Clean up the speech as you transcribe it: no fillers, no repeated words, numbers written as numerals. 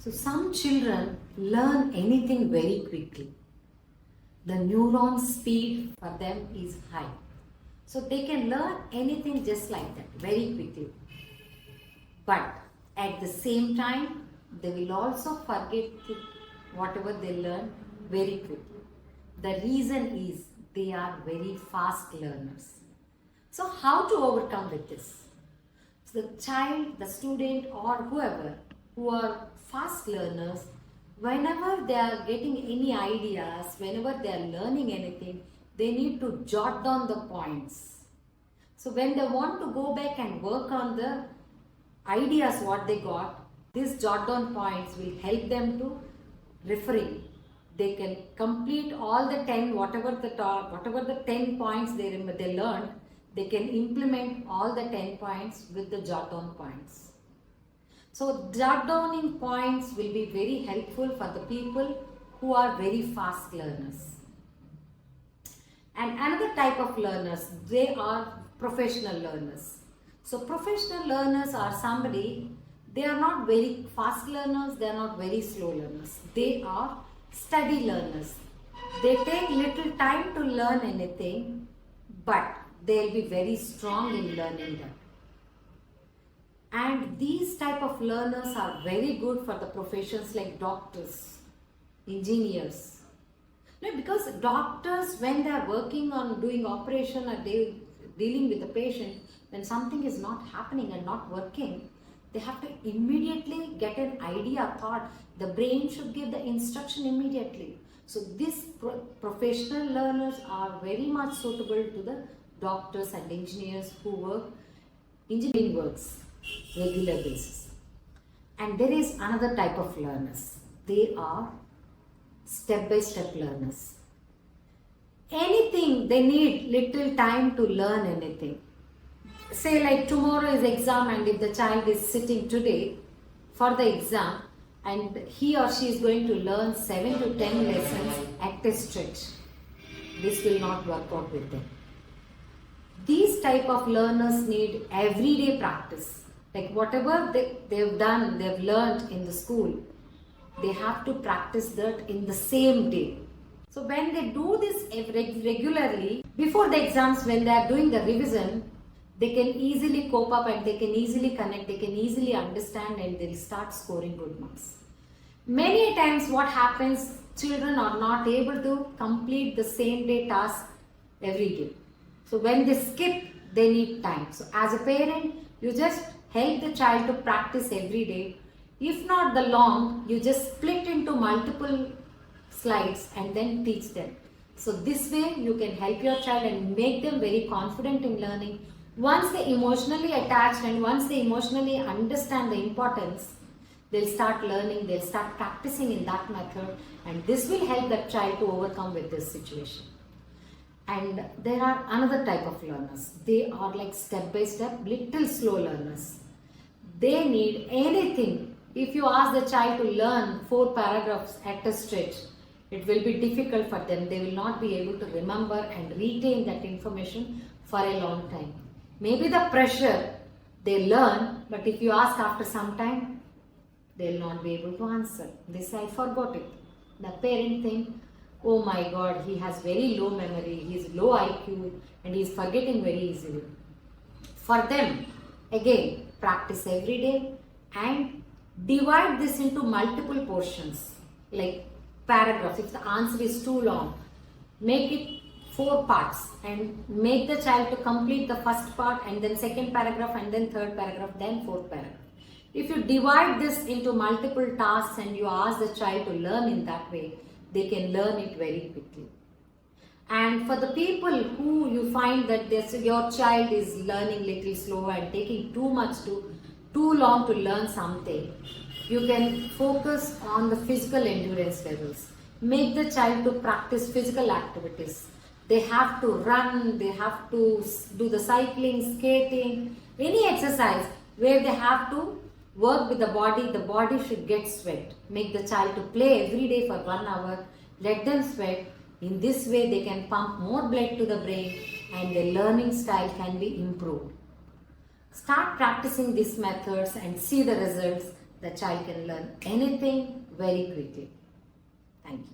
So some children learn anything very quickly. The neuron speed for them is high. So they can learn anything just like that, very quickly. But at the same time, they will also forget whatever they learn very quickly. The reason is they are very fast learners. So how to overcome with this? So the child, the student or whoever who are fast learners, whenever they are getting any ideas, whenever they are learning anything, they need to jot down the points. So when they want to go back and work on the ideas what they got, these jot down points will help them to referring. They can complete all the 10, whatever the 10 points they learned, they can implement all the 10 points with the jot down points. So jot downing points will be very helpful for the people who are very fast learners. And another type of learners, they are professional learners. So professional learners are somebody, they are not very fast learners, they are not very slow learners. They are study learners. They take little time to learn anything, but they will be very strong in learning that. And these type of learners are very good for the professions like doctors, engineers. No, because doctors, when they are working on doing operation or they dealing with the patient, when something is not happening and not working, they have to immediately get an idea, thought. The brain should give the instruction immediately. So these professional learners are very much suitable to the doctors and engineers who work engineering works regular basis. And there is another type of learners. They are step-by-step learners. Anything, they need little time to learn anything. Say like tomorrow is exam, and if the child is sitting today for the exam and he or she is going to learn 7 to 10 lessons at a stretch, this will not work out with them. These type of learners need everyday practice. Like whatever they've done, they've learned in the school, they have to practice that in the same day. So when they do this regularly, before the exams, when they are doing the revision, they can easily cope up and they can easily connect, they can easily understand, and they'll start scoring good marks. Many times what happens, children are not able to complete the same day task every day. So when they skip, they need time. So as a parent, you just help the child to practice every day. If not the long, you just split into multiple slides and then teach them. So this way you can help your child and make them very confident in learning. Once they emotionally attached and once they emotionally understand the importance, they'll start learning, they'll start practicing in that method, and this will help that child to overcome with this situation. And there are another type of learners. They are like step-by-step, little slow learners. They need anything. If you ask the child to learn 4 paragraphs at a stretch, it will be difficult for them. They will not be able to remember and retain that information for a long time. Maybe the pressure, they learn, but if you ask after some time, they will not be able to answer. This I forgot it. The parent think, oh my God, he has very low memory, he is low IQ, and he is forgetting very easily. For them, again, practice every day and divide this into multiple portions, like paragraphs. If the answer is too long, make it 4 parts and make the child to complete the first part and then second paragraph and then third paragraph, then fourth paragraph. If you divide this into multiple tasks and you ask the child to learn in that way, they can learn it very quickly. And for the people who you find that your child is learning little slow and taking too long to learn something, you can focus on the physical endurance levels. Make the child to practice physical activities. They have to run, they have to do the cycling, skating, any exercise where they have to work with the body should get sweat. Make the child to play every day for 1 hour, let them sweat. In this way they can pump more blood to the brain and their learning style can be improved. Start practicing these methods and see the results. the child can learn anything very quickly. Thank you.